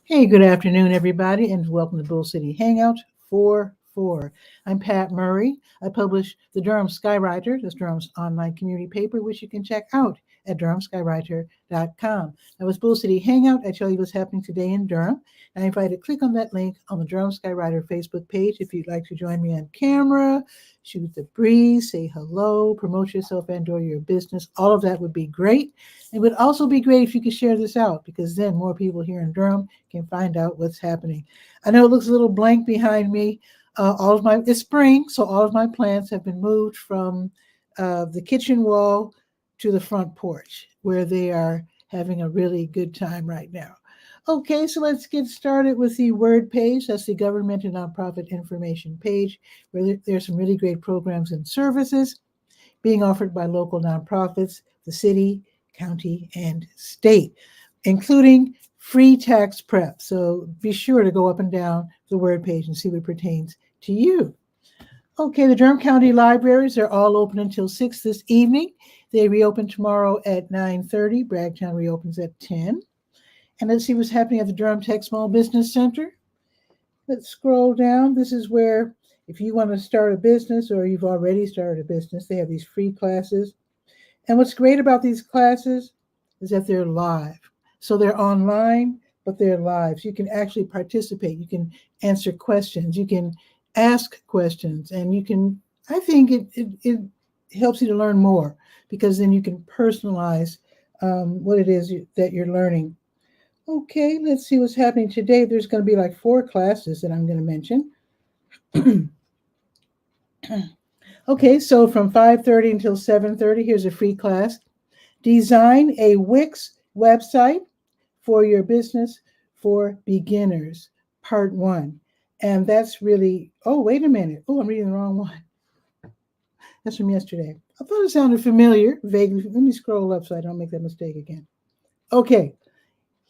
Hey, good afternoon, everybody, and welcome to Bull City Hangout 4-4. I'm Pat Murray. I publish the Durham Skywriter, that's Durham's online community paper, which you can check out at durhamskywriter.com. Now, with Bull City Hangout, I tell you what's happening today in Durham. I invite you to click on that link on the Durham Skywriter Facebook page if you'd like to join me on camera, shoot the breeze, say hello, promote yourself and/or your business. All of that would be great. It would also be great if you could share this out, because then more people here in Durham can find out what's happening. I know it looks a little blank behind me. It's spring, so all of my plants have been moved from the kitchen wall to the front porch, where they are having a really good time right now. Okay, so let's get started with the word page. That's the government and nonprofit information page, where there's some really great programs and services being offered by local nonprofits, the city, county, and state, including free tax prep. So be sure to go up and down the word page and see what pertains to you. Okay, the Durham County Libraries are all open until 6 this evening. They reopen tomorrow at 9:30. Bragtown reopens at 10. And let's see what's happening at the Durham Tech Small Business Center. Let's scroll down. This is where, if you want to start a business or you've already started a business, they have these free classes. And what's great about these classes is that they're live. So they're online, but they're live. So you can actually participate. You can answer questions. You can ask questions. And you can, I think it helps you to learn more, because then you can personalize what it is that you're learning. Okay, let's see what's happening today. There's going to be like 4 classes that I'm going to mention. Okay, so from 5:30 until 7:30, here's a free class. Design a Wix website for your business for beginners, part 1. And that's really, oh, wait a minute. Oh, I'm reading the wrong one. That's from yesterday. I thought it sounded familiar, vaguely. Let me scroll up so I don't make that mistake again. Okay.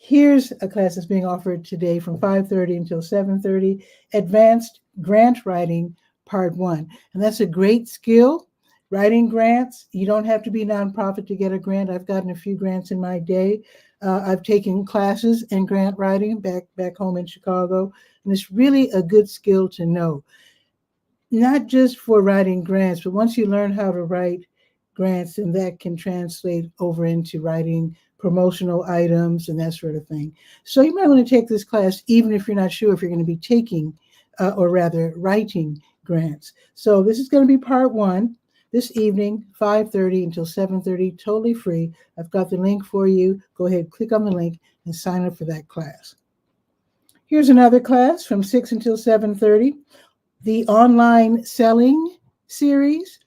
Here's a class that's being offered today from 5:30 until 7:30, Advanced Grant Writing, Part 1. And that's a great skill, writing grants. You don't have to be nonprofit to get a grant. I've gotten a few grants in my day. I've taken classes in grant writing back home in Chicago, and it's really a good skill to know. Not just for writing grants, but once you learn how to write grants, then that can translate over into writing promotional items and that sort of thing. So you might want to take this class even if you're not sure if you're going to be taking or rather writing grants. So this is going to be part 1 this evening, 5:30 until 7:30, totally free. I've got the link for you. Go ahead, click on the link and sign up for that class. Here's another class from 6 until 7:30, the online selling series,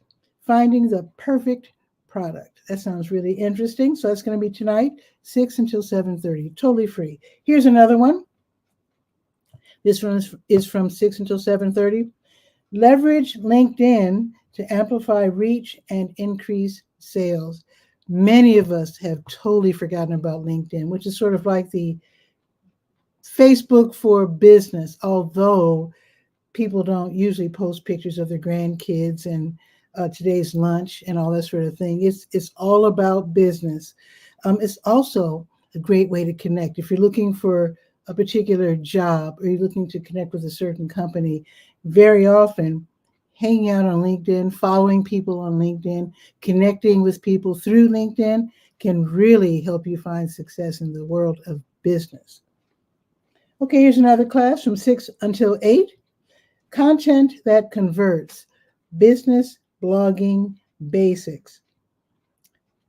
Finding the Perfect Product. That sounds really interesting. So that's going to be tonight, 6 until 7:30, totally free. Here's another one. This one is from 6 until 7:30. Leverage LinkedIn to amplify reach and increase sales. Many of us have totally forgotten about LinkedIn, which is sort of like the Facebook for business, although people don't usually post pictures of their grandkids and today's lunch and all that sort of thing. It's all about business. It's also a great way to connect. If you're looking for a particular job or you're looking to connect with a certain company, very often hanging out on LinkedIn, following people on LinkedIn, connecting with people through LinkedIn can really help you find success in the world of business. Okay, here's another class from 6 until 8. Content that converts, business blogging basics.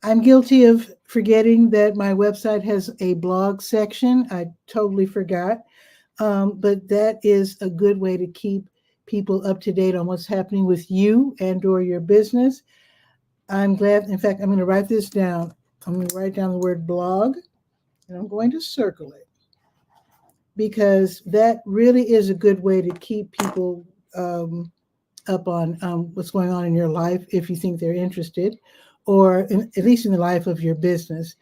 I'm guilty of forgetting that my website has a blog section. I totally forgot, but that is a good way to keep people up to date on what's happening with you and or your business. I'm glad, in fact, I'm going to write this down. I'm going to write down the word blog, and I'm going to circle it, because that really is a good way to keep people up on what's going on in your life, if you think they're interested, or at least in the life of your business.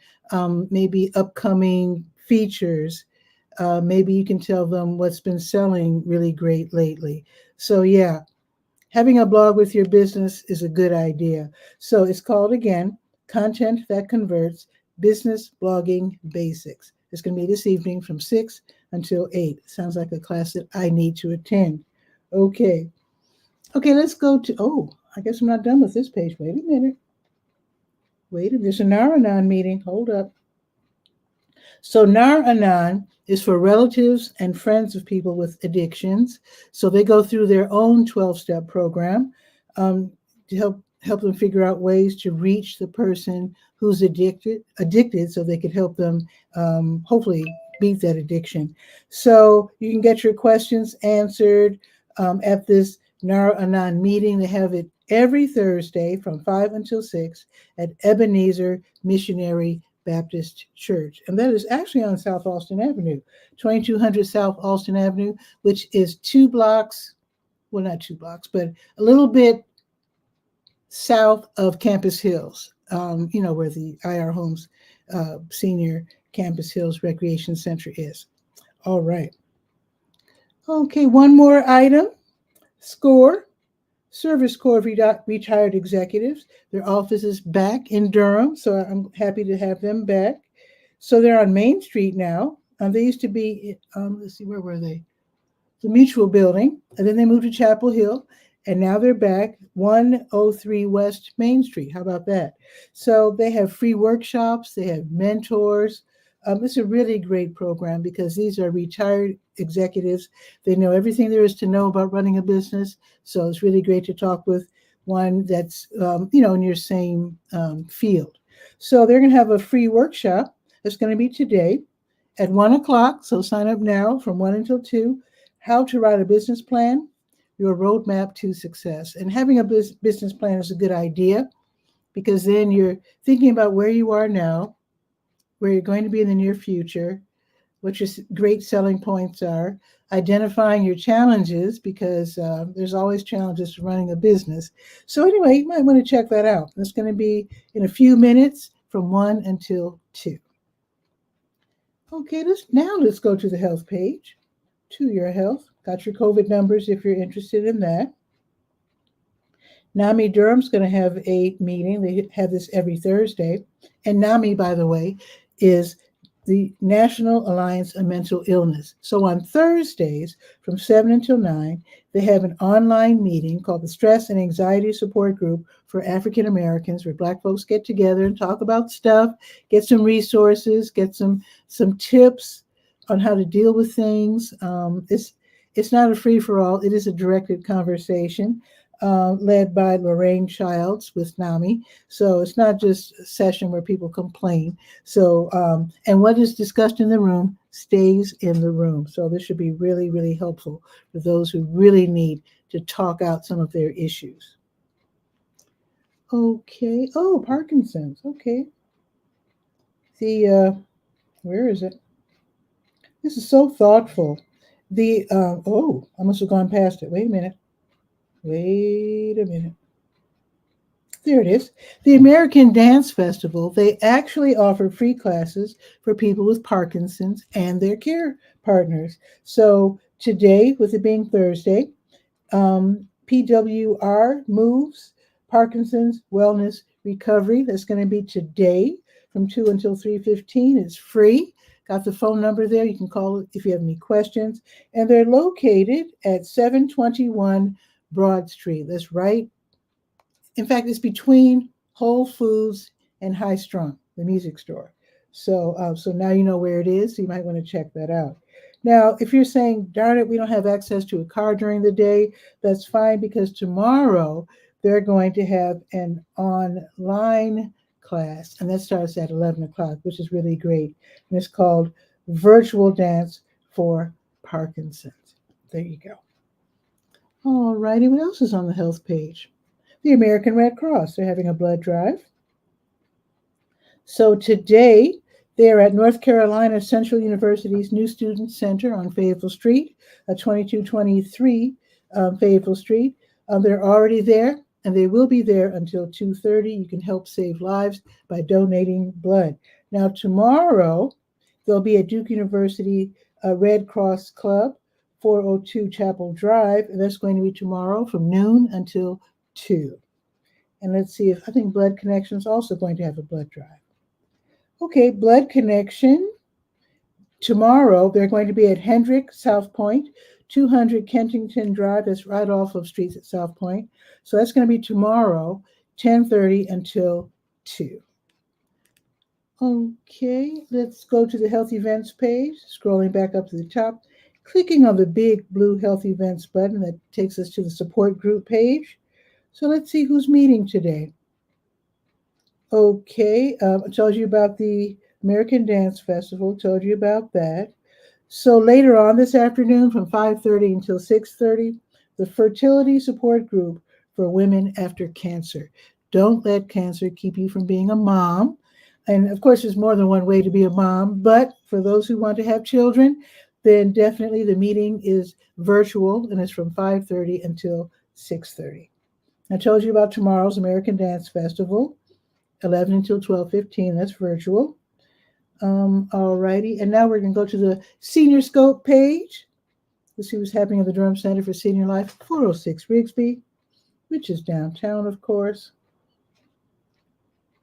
Maybe upcoming features. Maybe you can tell them what's been selling really great lately. So yeah, having a blog with your business is a good idea. So it's called, again, Content That Converts, Business Blogging Basics. It's going to be this evening from 6 until 8. Sounds like a class that I need to attend. Okay. Okay, let's go to, I guess I'm not done with this page. Wait a minute. There's a 𝗕𝗨𝗟𝗟 meeting. Hold up. So 𝗕𝗨𝗟𝗟 is for relatives and friends of people with addictions. So they go through their own 12-step program to help them figure out ways to reach the person who's addicted so they could help them hopefully beat that addiction. So you can get your questions answered at this 𝗕𝗨𝗟𝗟 meeting. They have it every Thursday from 5 until 6 at 𝗕𝗓𝗧𝗬 Missionary Baptist Church. And that is actually on South Alston Avenue, 2200 South Alston Avenue, which is 2 blocks, well, not 2 blocks, but a little bit south of Campus Hills, where the IR Homes Senior Campus Hills Recreation Center is. All right. Okay, one more item. SCORE, Service Corps of Retired Executives. Their office is back in Durham, so I'm happy to have them back. So they're on Main Street now. They used to be, let's see, where were they? The Mutual Building, and then they moved to Chapel Hill, and now they're back 103 West Main Street. How about that? So they have free workshops, they have mentors. It's a really great program because these are retired executives. They know everything there is to know about running a business. So it's really great to talk with one that's, in your same field. So they're going to have a free workshop. It's going to be today at 1 o'clock. So sign up now from 1 until 2. How to write a business plan, your roadmap to success. And having a business plan is a good idea because then you're thinking about where you are now, where you're going to be in the near future, what your great selling points are, identifying your challenges because there's always challenges to running a business. So anyway, you might want to check that out. It's going to be in a few minutes from 1 until 2. Okay, let's go to the health page. To your health. Got your COVID numbers if you're interested in that. NAMI Durham's going to have a meeting. They have this every Thursday. And NAMI, by the way, is the National Alliance of Mental Illness. So on Thursdays from 7 until 9, they have an online meeting called the Stress and Anxiety Support Group for African Americans, where Black folks get together and talk about stuff, get some resources, get some tips on how to deal with things. It's not a free-for-all. It is a directed conversation led by Lorraine Childs with NAMI. So it's not just a session where people complain. So, and what is discussed in the room stays in the room. So this should be really, really helpful for those who really need to talk out some of their issues. Okay. Oh, Parkinson's. Okay. Where is it? This is so thoughtful. I must have gone past it. Wait a minute. There it is. The American Dance Festival, they actually offer free classes for people with Parkinson's and their care partners. So today, with it being Thursday, PWR moves, Parkinson's Wellness Recovery. That's going to be today from 2 until 3:15. It's free. Got the phone number there. You can call it if you have any questions. And they're located at 721 Broad Street. That's right. In fact, it's between Whole Foods and High Strung, the music store. So now you know where it is. So you might want to check that out. Now, if you're saying, darn it, we don't have access to a car during the day, that's fine because tomorrow they're going to have an online class, and that starts at 11 o'clock, which is really great. And it's called Virtual Dance for Parkinson's. There you go. All righty, what else is on the health page? The American Red Cross, they're having a blood drive. So today, they're at North Carolina Central University's New Student Center on Fayetteville Street, 2223 Fayetteville Street. They're already there, and they will be there until 2:30. You can help save lives by donating blood. Now, tomorrow, they'll be at Duke University Red Cross Club, 402 Chapel Drive, and that's going to be tomorrow from noon until 2. And let's see I think Blood Connection is also going to have a blood drive. Okay, Blood Connection Tomorrow, they're going to be at Hendrick, South Point, 200 Kentington Drive. That's right off of Streets at South Point. So that's going to be tomorrow, 10:30 until 2. Okay, let's go to the Health Events page, scrolling back up to the top, clicking on the big blue Health Events button that takes us to the support group page. So let's see who's meeting today. Okay, I told you about the American Dance Festival, told you about that. So later on this afternoon from 5:30 until 6:30, the fertility support group for women after cancer. Don't let cancer keep you from being a mom. And of course, there's more than one way to be a mom, but for those who want to have children, then definitely the meeting is virtual and it's from 5:30 until 6:30. I told you about tomorrow's American Dance Festival, 11 until 12:15. That's virtual. All righty. And now we're going to go to the Senior Scope page. Let's see what's happening at the Durham Center for Senior Life, 406 Rigsby, which is downtown, of course.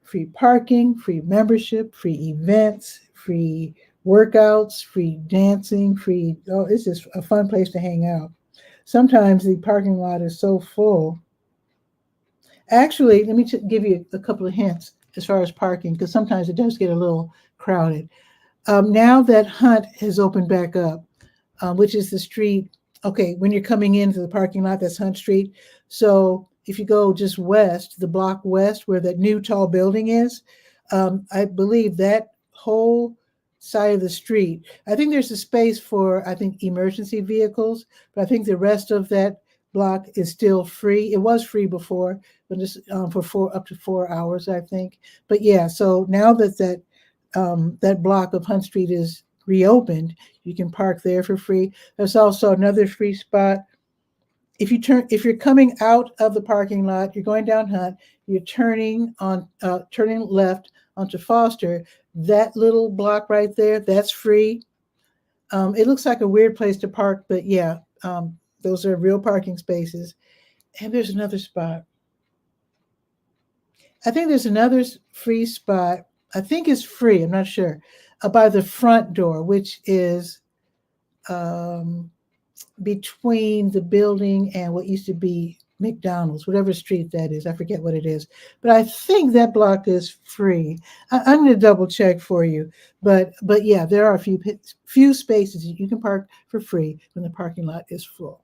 Free parking, free membership, free events, free workouts, free dancing, free. Oh, it's just a fun place to hang out. Sometimes the parking lot is so full. Actually, let me give you a couple of hints as far as parking, because sometimes it does get a little crowded. Now that Hunt has opened back up, which is the street, okay, when you're coming into the parking lot, that's Hunt Street. So if you go just west, the block west where that new tall building is, I believe that whole side of the street, I think there's a space for, I think, emergency vehicles, but I think the rest of that block is still free. It was free before, but just for up to 4 hours, I think. But yeah, so now that that block of Hunt Street is reopened, you can park there for free. There's also another free spot. If you're coming out of the parking lot, you're going down Hunt, you're turning left onto Foster, that little block right there, that's free. It looks like a weird place to park, but yeah, those are real parking spaces. And there's another spot. I think there's another free spot. I think it's free, I'm not sure, by the front door, which is between the building and what used to be McDonald's, whatever street that is. I forget what it is. But I think that block is free. I'm going to double check for you. But yeah, there are a few spaces you can park for free when the parking lot is full.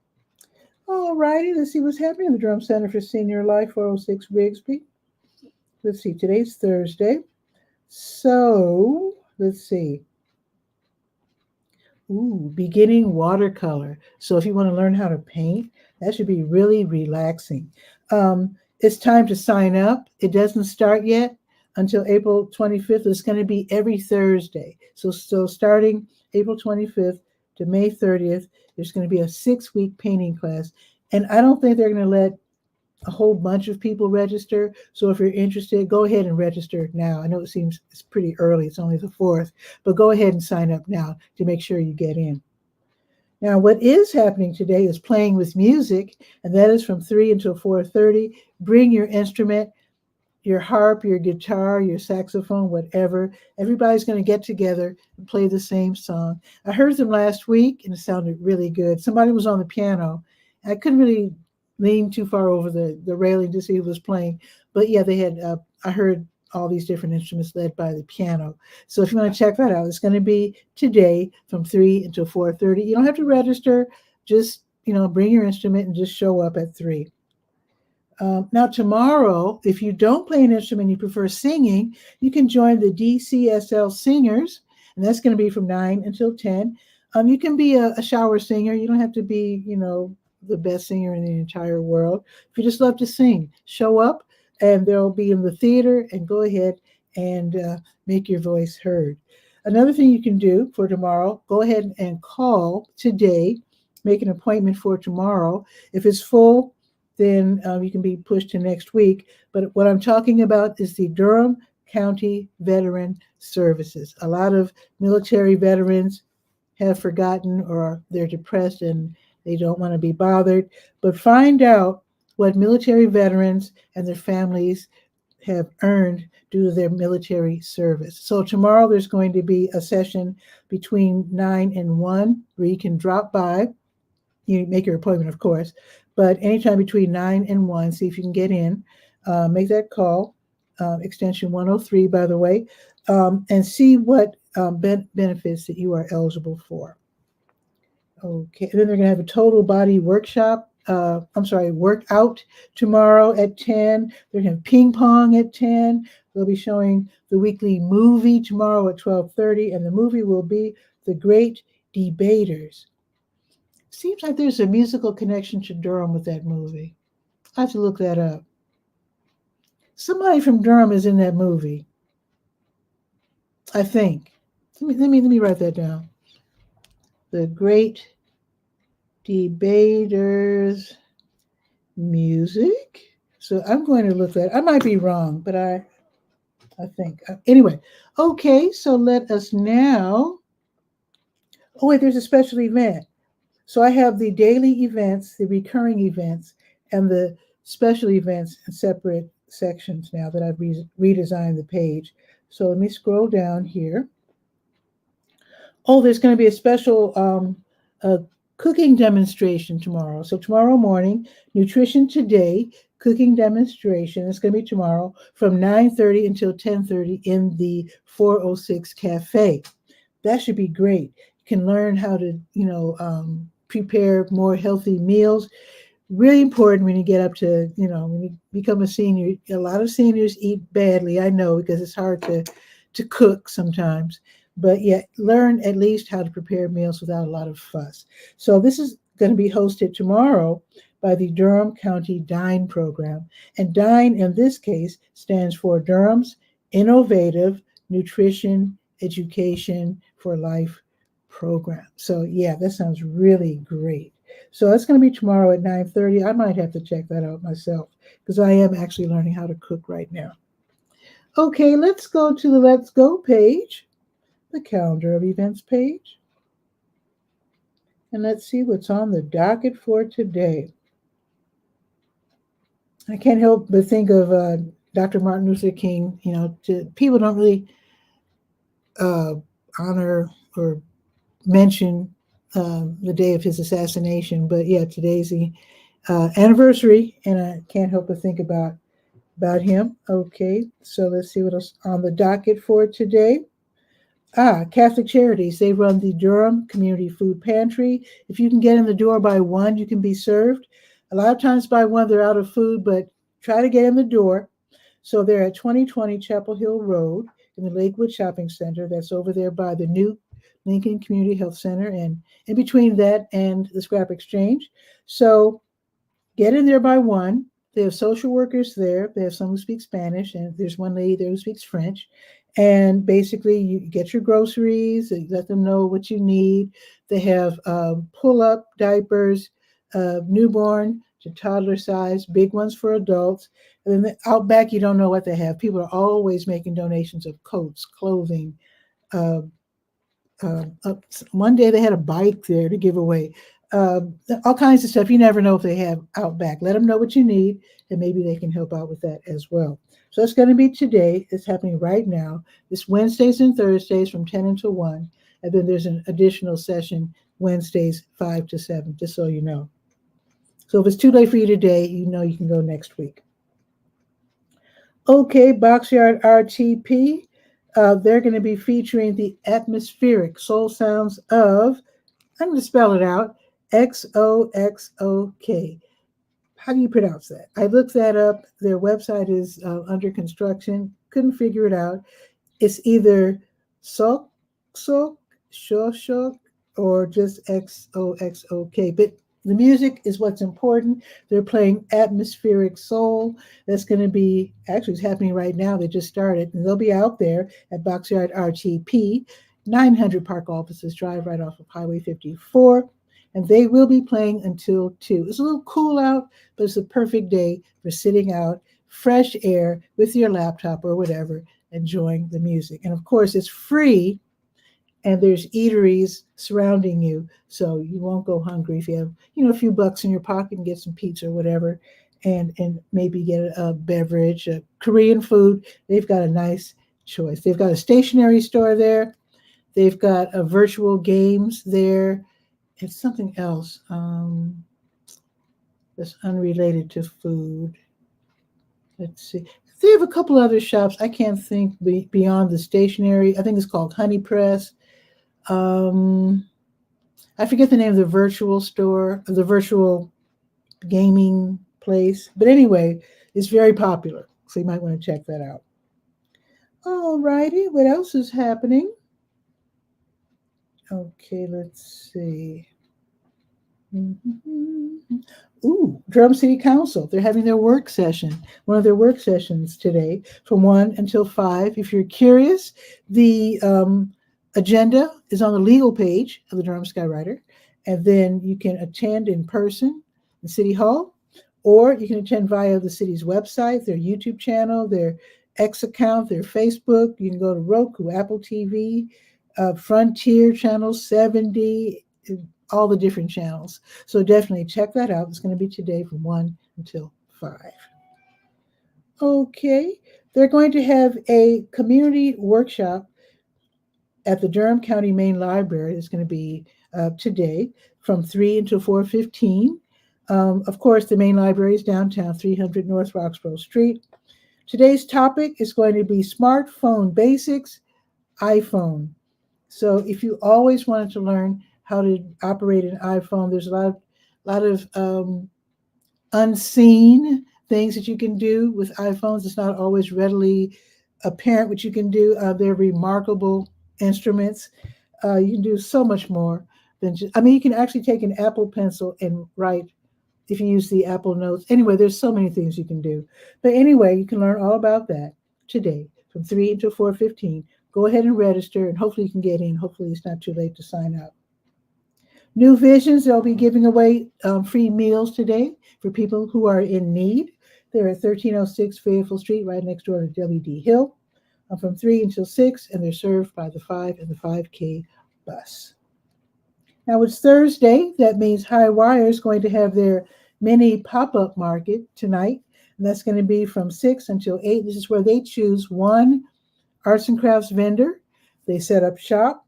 All righty, let's see what's happening in the Durham Center for Senior Life, 406 Rigsby. Let's see, today's Thursday. So let's see. Ooh, beginning watercolor. So if you want to learn how to paint, that should be really relaxing. It's time to sign up. It doesn't start yet until April 25th. It's going to be every Thursday. So starting April 25th to May 30th, there's going to be a 6-week painting class. And I don't think they're going to let a whole bunch of people register. So if you're interested, go ahead and register now. I know it's pretty early. It's only the 4th, but go ahead and sign up now to make sure you get in. Now, what is happening today is playing with music, and that is from 3 until 4:30. Bring your instrument, your harp, your guitar, your saxophone, whatever. Everybody's going to get together and play the same song. I heard them last week, and it sounded really good. Somebody was on the piano. I couldn't really lean too far over the railing to see who was playing. But yeah, they had, I heard all these different instruments led by the piano. So if you want to check that out, it's going to be today from 3 until 4:30. You don't have to register. Just, bring your instrument and just show up at 3. Now tomorrow, if you don't play an instrument, you prefer singing, you can join the DCSL Singers, and that's going to be from 9 until 10. You can be a shower singer. You don't have to be, the best singer in the entire world. If you just love to sing, show up, and they'll be in the theater, and go ahead and make your voice heard. Another thing you can do for tomorrow, go ahead and call today, make an appointment for tomorrow. If it's full, then you can be pushed to next week. But what I'm talking about is the Durham County Veteran Services. A lot of military veterans have forgotten, or they're depressed and they don't want to be bothered. But find out what military veterans and their families have earned due to their military service. So tomorrow there's going to be a session between 9 and 1 where you can drop by. You make your appointment, of course, but anytime between 9 and 1, see if you can get in. Make that call, extension 103, by the way, and see what benefits that you are eligible for. Okay, and then they're going to have a total body workshop. Workout tomorrow at 10. They're going to have ping pong at 10. They'll be showing the weekly movie tomorrow at 12:30, and the movie will be The Great Debaters. Seems like there's a musical connection to Durham with that movie. I have to look that up. Somebody from Durham is in that movie, I think. Let me write that down. The Great Debaters music. So I'm going to look that. I might be wrong, but I think. Anyway, okay, so let us now. Oh, wait, there's a special event. So I have the daily events, the recurring events, and the special events in separate sections now that I've redesigned the page. So let me scroll down here. Oh, there's going to be a special cooking demonstration tomorrow. So tomorrow morning, Nutrition Today cooking demonstration. It's going to be tomorrow from 9:30 until 10:30 in the 406 Cafe. That should be great. You can learn how to, prepare more healthy meals. Really important when you get up to, when you become a senior. A lot of seniors eat badly, I know, because it's hard to cook sometimes. But yet learn at least how to prepare meals without a lot of fuss. So this is going to be hosted tomorrow by the Durham County DINE program. And DINE in this case stands for Durham's Innovative Nutrition Education for Life program. So yeah, that sounds really great. So that's going to be tomorrow at 9:30. I might have to check that out myself because I am actually learning how to cook right now. Okay, let's go to the Let's Go page, the calendar of events page. And let's see what's on the docket for today. I can't help but think of Dr. Martin Luther King. People don't really honor or mention the day of his assassination, but yeah, today's the anniversary, and I can't help but think about him. Okay, so let's see what else on the docket for today. Catholic Charities, they run the Durham Community Food Pantry. If you can get in the door by 1, you can be served. A lot of times by 1, they're out of food, but try to get in the door. So they're at 2020 Chapel Hill Road in the Lakewood Shopping Center. That's over there by the new Lincoln Community Health Center, and in between that and the Scrap Exchange. So get in there by 1. They have social workers there. They have some who speak Spanish, and there's one lady there who speaks French. And basically, you get your groceries, you let them know what you need. They have pull-up diapers, newborn to toddler size, big ones for adults. And then out back, you don't know what they have. People are always making donations of coats, clothing. One day they had a bike there to give away. All kinds of stuff. You never know if they have out back. Let them know what you need, and maybe they can help out with that as well. So it's going to be today. It's happening right now. It's Wednesdays and Thursdays from 10 until 1. And then there's an additional session Wednesdays 5 to 7, just so you know. So if it's too late for you today, you can go next week. Okay, Boxyard RTP. They're going to be featuring the atmospheric soul sounds of, I'm going to spell it out, XOXOK. How do you pronounce that? I looked that up. Their website is under construction. Couldn't figure it out. It's either sok, shoshok, or just XOXOK. But the music is what's important. They're playing atmospheric soul. That's going to be, actually it's happening right now. They just started. And they'll be out there at Boxyard RTP, 900 Park Offices Drive, right off of Highway 54. And they will be playing until 2. It's a little cool out, but it's a perfect day for sitting out, fresh air with your laptop or whatever, enjoying the music. And of course, it's free, and there's eateries surrounding you, so you won't go hungry if you have, a few bucks in your pocket and get some pizza or whatever. and maybe get a beverage, Korean food. They've got a nice choice. They've got a stationery store there. They've got a virtual games there. It's something else that's unrelated to food. Let's see. They have a couple other shops. I can't think beyond the stationery. I think it's called Honey Press. I forget the name of the virtual store, the virtual gaming place. But anyway, it's very popular. So you might want to check that out. All righty. What else is happening? Okay, let's see. Ooh, Durham City Council. They're having their work session, one of their work sessions today from 1 until 5. If you're curious, the agenda is on the legal page of the Durham Skywriter, and then you can attend in person in City Hall, or you can attend via the city's website, their YouTube channel, their X account, their Facebook. You can go to Roku, Apple TV, Frontier Channel 70, all the different channels. So definitely check that out. It's going to be today from 1 until 5. Okay, they're going to have a community workshop at the Durham County Main Library. It's going to be today from 3 until 4:15. Of course, the main library is downtown, 300 North Roxborough Street. Today's topic is going to be smartphone basics, iPhone. So if you always wanted to learn how to operate an iPhone, there's a lot of unseen things that you can do with iPhones. It's not always readily apparent what you can do. They're remarkable instruments. You can do so much more than just, you can actually take an Apple Pencil and write if you use the Apple Notes. Anyway, there's so many things you can do. But anyway, you can learn all about that today from 3 until 4:15. Go ahead and register, and hopefully you can get in. Hopefully it's not too late to sign up. New Visions, they'll be giving away free meals today for people who are in need. They're at 1306 Fayetteville Street, right next door to W.D. Hill, from 3 until 6, and they're served by the 5 and the 5K bus. Now it's Thursday. That means High Wire is going to have their mini pop-up market tonight, and that's going to be from 6 until 8. This is where they choose one arts and crafts vendor. They set up shop.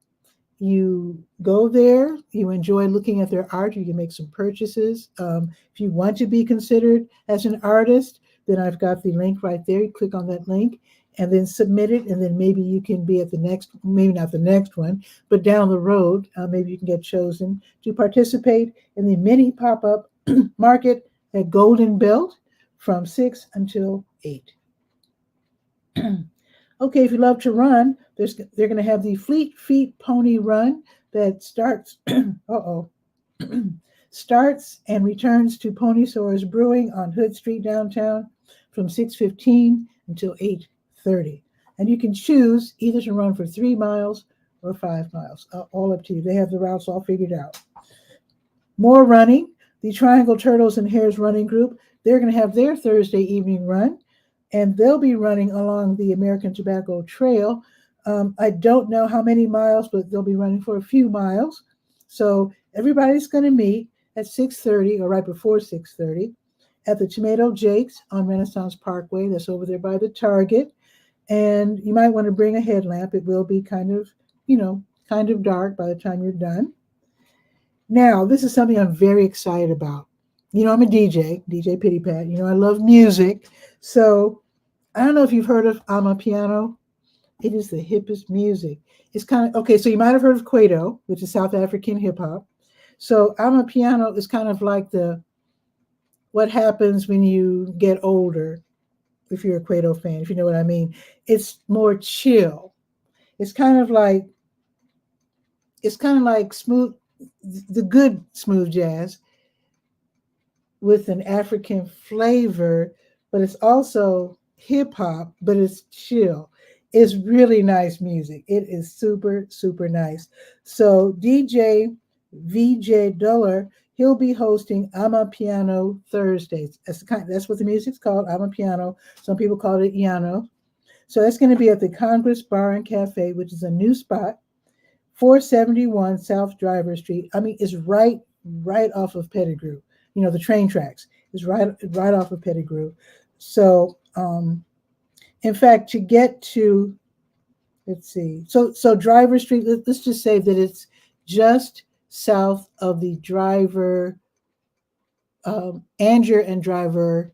You go there, you enjoy looking at their art, you can make some purchases. If you want to be considered as an artist, then I've got the link right there. You click on that link and then submit it, and then maybe you can be at the next, maybe not the next one, but down the road, maybe you can get chosen to participate in the mini pop-up market at Golden Belt from 6 until 8. Okay, if you love to run, they're going to have the Fleet Feet Pony Run that starts starts and returns to Pony Source Brewing on Hood Street downtown from 6:15 until 8:30. And you can choose either to run for 3 miles or 5 miles, all up to you. They have the routes all figured out. More running, the Triangle Turtles and Hares Running Group, they're going to have their Thursday evening run, and they'll be running along the American Tobacco Trail. I don't know how many miles, but they'll be running for a few miles. So everybody's going to meet at 6:30 or right before 6:30 at the Tomato Jake's on Renaissance Parkway. That's over there by the Target. And you might want to bring a headlamp. It will be kind of dark by the time you're done. Now, this is something I'm very excited about. I'm a DJ Pitty Pat. I love music. So I don't know if you've heard of Amapiano. It is the hippest music. It's kind of, okay, so you might have heard of Kwaito, which is South African hip hop. So Amapiano is kind of like what happens when you get older, if you're a Kwaito fan, if you know what I mean. It's more chill. It's kind of like smooth, the good smooth jazz with an African flavor, but it's also hip hop, but it's chill. It's really nice music. It is super, super nice. So DJ VJ Duller, he'll be hosting Amapiano Thursdays. That's what the music's called, Amapiano. Some people call it Iano. So that's going to be at the Congress Bar and Cafe, which is a new spot, 471 South Driver Street. It's right off of Pettigrew, the train tracks. It's right off of Pettigrew. So, in fact, to get to, let's see, so Driver Street. Let's just say that it's just south of the Angier and Driver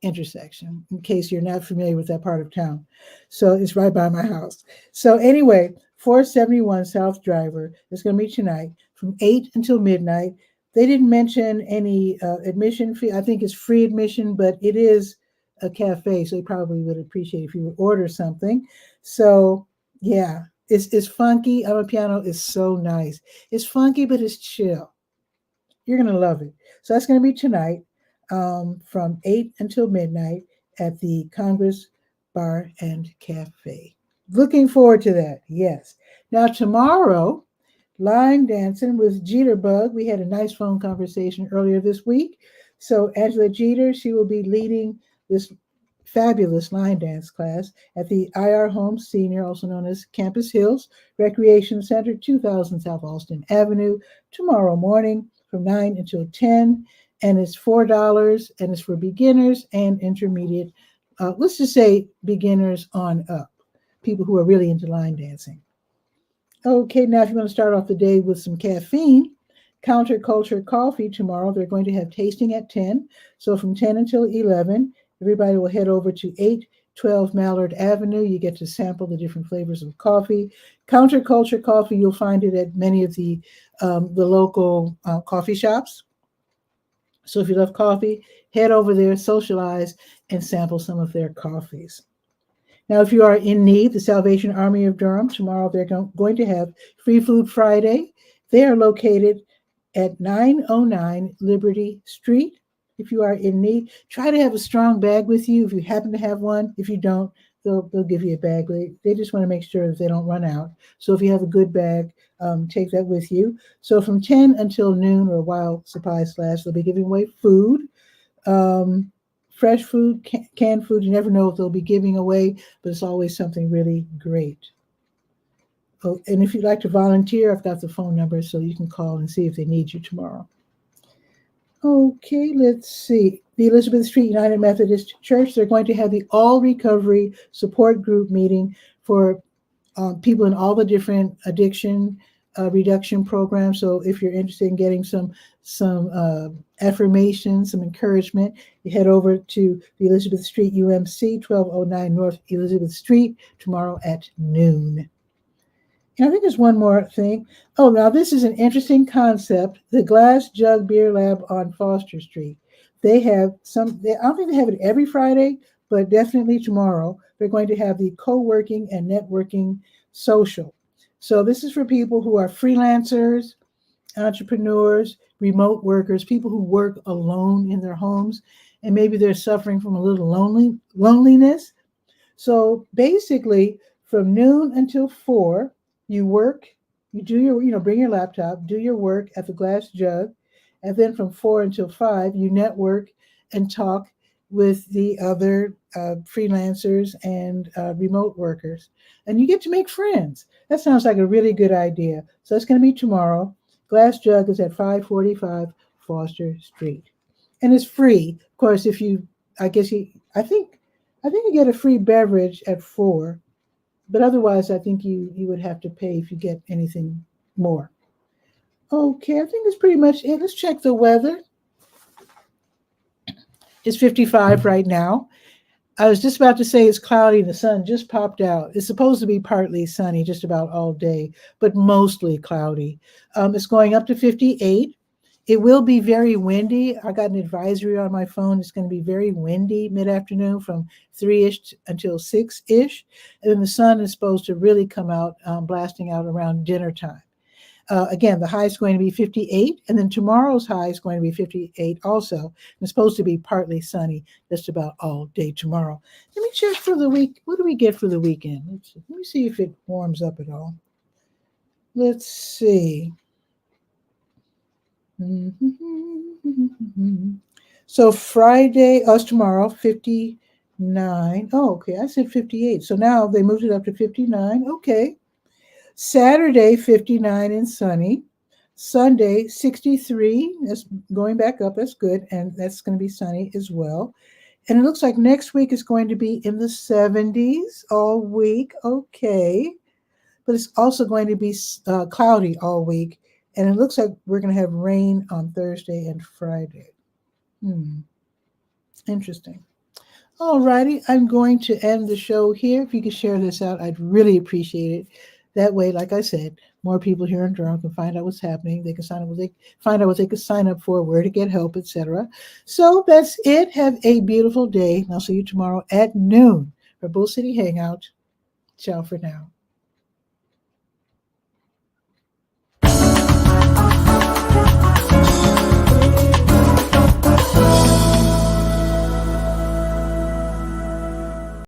intersection, in case you're not familiar with that part of town. So it's right by my house. So anyway, 471 South Driver is going to be tonight from 8 until midnight. They didn't mention any admission fee. I think it's free admission, but it is a cafe, so they probably would appreciate if you would order something. So yeah, it's funky. Amapiano is so nice. It's funky, but it's chill. You're going to love it. So that's going to be tonight from 8 until midnight at the Congress Bar and Cafe. Looking forward to that, yes. Now, tomorrow, line dancing with Jitterbug. We had a nice phone conversation earlier this week. So Angela Jeter, she will be leading this fabulous line dance class at the IR Home Senior, also known as Campus Hills Recreation Center, 2000 South Austin Avenue, tomorrow morning from 9 until 10. And it's $4, and it's for beginners and intermediate. Let's just say beginners on up, people who are really into line dancing. Okay, now if you want to start off the day with some caffeine, Counterculture Coffee tomorrow, they're going to have tasting at 10. So from 10 until 11, everybody will head over to 812 Mallard Avenue. You get to sample the different flavors of coffee. Counterculture Coffee, you'll find it at many of the local coffee shops. So if you love coffee, head over there, socialize, and sample some of their coffees. Now, if you are in need, the Salvation Army of Durham, tomorrow they're going to have Free Food Friday. They are located at 909 Liberty Street. If you are in need, try to have a strong bag with you if you happen to have one. If you don't, they'll give you a bag. They just want to make sure that they don't run out. So if you have a good bag, take that with you. So from 10 until noon, or while supplies last, they'll be giving away food, fresh food, canned food. You never know what they'll be giving away, but it's always something really great. Oh, and if you'd like to volunteer, I've got the phone number so you can call and see if they need you tomorrow. Okay, let's see. The Elizabeth Street United Methodist Church, they're going to have the All Recovery Support Group meeting for people in all the different addiction reduction programs. So if you're interested in getting some affirmation, some encouragement, you head over to the Elizabeth Street UMC, 1209 North Elizabeth Street, tomorrow at noon. And I think there's one more thing. Oh, now this is an interesting concept. The Glass Jug Beer Lab on Foster Street. They have I don't think they have it every Friday, but definitely tomorrow. They're going to have the co-working and networking social. So this is for people who are freelancers, entrepreneurs, remote workers, people who work alone in their homes, and maybe they're suffering from a little loneliness. So basically, from noon until 4, you work, you do your, bring your laptop, do your work at the Glass Jug, and then from 4 until 5, you network and talk with the other freelancers and remote workers, and you get to make friends. That sounds like a really good idea. So it's going to be tomorrow. Glass Jug is at 545 Foster Street, and it's free. Of course, if you, I think you get a free beverage at 4. But otherwise, I think you would have to pay if you get anything more. Okay, I think that's pretty much it. Let's check the weather. It's 55 right now. I was just about to say it's cloudy. The sun just popped out. It's supposed to be partly sunny just about all day, but mostly cloudy. It's going up to 58. It will be very windy. I got an advisory on my phone. It's going to be very windy mid-afternoon from 3-ish until 6-ish. And then the sun is supposed to really come out, blasting out around dinner time. Again, the high is going to be 58, and then tomorrow's high is going to be 58 also. And it's supposed to be partly sunny just about all day tomorrow. Let me check for the week. What do we get for the weekend? Let me see if it warms up at all. Let's see. So Friday, it's tomorrow, 59. Oh, okay, I said 58. So now they moved it up to 59. Okay. Saturday, 59 and sunny. Sunday, 63. That's going back up. That's good. And that's going to be sunny as well. And it looks like next week is going to be in the 70s all week. Okay. But it's also going to be cloudy all week. And it looks like we're going to have rain on Thursday and Friday. Interesting. All righty. I'm going to end the show here. If you could share this out, I'd really appreciate it. That way, like I said, more people here in Durham can find out what's happening. They can find out what they can sign up for, where to get help, etc. So that's it. Have a beautiful day. I'll see you tomorrow at noon for Bull City Hangout. Ciao for now.